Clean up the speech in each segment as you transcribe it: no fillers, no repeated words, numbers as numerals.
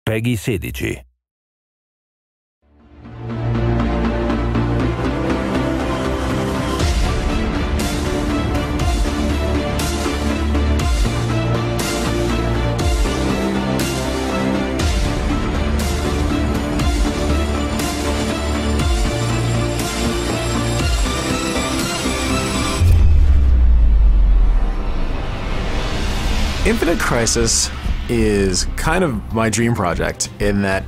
Peggy 16. Infinite Crisis is kind of my dream project in that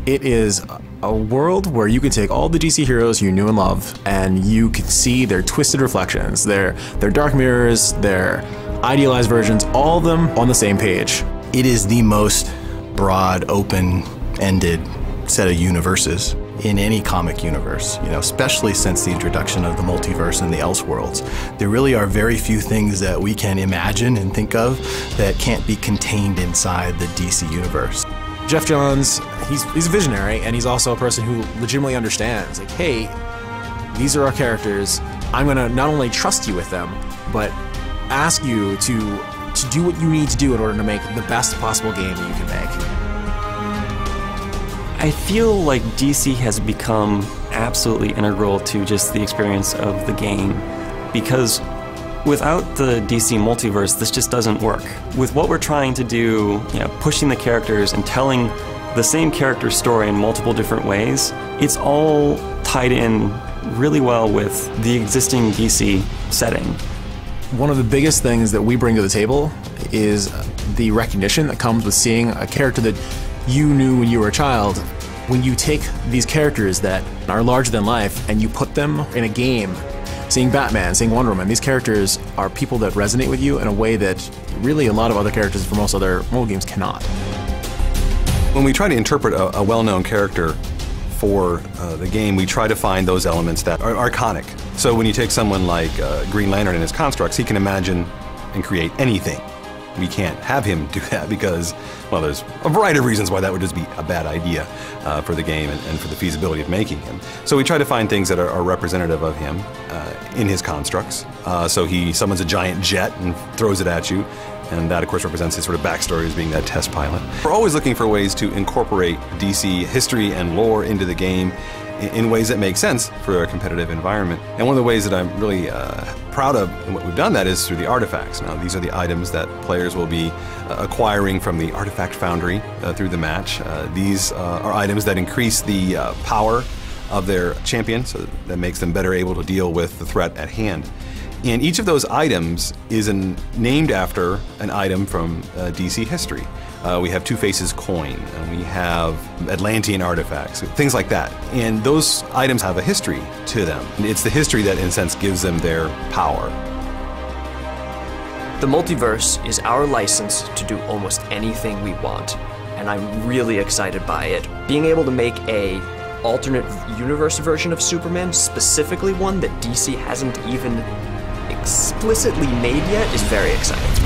it is a world where you can take all the DC heroes you knew and love and you can see their twisted reflections, their dark mirrors, their idealized versions, all of them on the same page. It is the most broad, open-ended set of universes in any comic universe, especially since the introduction of the multiverse and the Elseworlds. There really are very few things that we can imagine and think of that can't be contained inside the DC universe. Jeff Johns, he's a visionary, and he's also a person who legitimately understands, like, hey, these are our characters. I'm gonna not only trust you with them, but ask you to do what you need to do in order to make the best possible game that you can make. I feel like DC has become absolutely integral to just the experience of the game, because without the DC multiverse, this just doesn't work. With what we're trying to do, pushing the characters and telling the same character story in multiple different ways, it's all tied in really well with the existing DC setting. One of the biggest things that we bring to the table is the recognition that comes with seeing a character that you knew when you were a child. When you take these characters that are larger than life and you put them in a game, seeing Batman, seeing Wonder Woman, these characters are people that resonate with you in a way that really a lot of other characters from most other mobile games cannot. When we try to interpret a well-known character for the game, we try to find those elements that are iconic. So when you take someone like Green Lantern and his constructs, he can imagine and create anything. We can't have him do that because, well, there's a variety of reasons why that would just be a bad idea for the game and for the feasibility of making him. So we try to find things that are representative of him in his constructs. So he summons a giant jet and throws it at you, and that, of course, represents his sort of backstory as being that test pilot. We're always looking for ways to incorporate DC history and lore into the game in ways that make sense for a competitive environment. And one of the ways that I'm really proud of and what we've done that is through the artifacts. Now, these are the items that players will be acquiring from the Artifact Foundry through the match. These are items that increase the power of their champion, so that makes them better able to deal with the threat at hand. And each of those items is named after an item from DC history. We have Two-Face's coin, and we have Atlantean artifacts, things like that. And those items have a history to them. And it's the history that, in a sense, gives them their power. The multiverse is our license to do almost anything we want, and I'm really excited by it. Being able to make a alternate universe version of Superman, specifically one that DC hasn't even explicitly made yet, is very exciting.